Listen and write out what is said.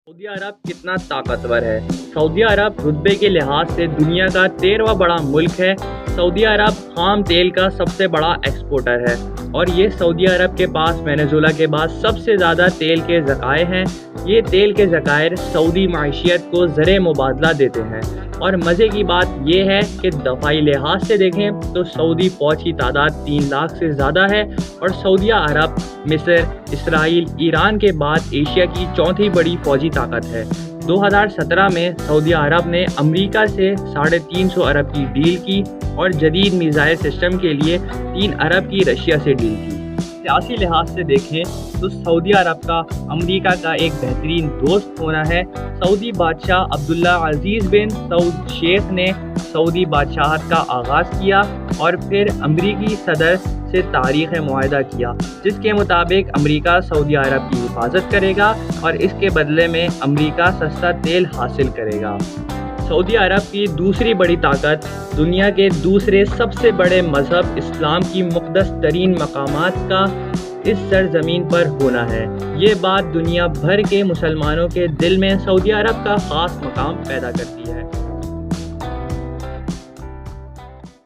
Saudi अरब कितना ताकतवर है। सऊदी अरब रुतबे के लिहाज से दुनिया का 13वां बड़ा मुल्क है। सऊदी अरब खाम तेल का सबसे बड़ा एक्सपोर्टर है और ये सऊदी अरब के पास वेनेजुएला के बाद सबसे ज़्यादा तेल के ज़खायर हैं। ये तेल के ज़खायर सऊदी माशियत को ज़र मुबादला देते हैं और मज़े की बात यह है कि दफ़ाई लिहाज से देखें तो सऊदी फ़ौज की तादाद 3 लाख से ज़्यादा है और सऊदी अरब मिस्र, इसराइल, ईरान के बाद एशिया की चौथी बड़ी फ़ौजी ताकत है। 2017 में सऊदी अरब ने अमेरिका से 350 अरब की डील की और जदीद मिसाइल सिस्टम के लिए 3 अरब की रशिया से डील की। सियासी लिहाज से देखें तो सऊदी अरब का अमेरिका का एक बेहतरीन दोस्त होना है। सऊदी बादशाह अब्दुल्ला अजीज़ बिन सऊद शेख ने सऊदी बादशाहत का आगाज़ किया और फिर अमरीकी सदर से तारीख़ मुआहदा किया, जिसके मुताबिक अमेरिका सऊदी अरब की हिफाजत करेगा और इसके बदले में अमेरिका सस्ता तेल हासिल करेगा। सऊदी अरब की दूसरी बड़ी ताकत दुनिया के दूसरे सबसे बड़े मज़हब इस्लाम की मुक़द्दस तरीन मकामात का इस सरज़मीन पर होना है। ये बात दुनिया भर के मुसलमानों के दिल में सऊदी अरब का ख़ास मकाम पैदा करती है।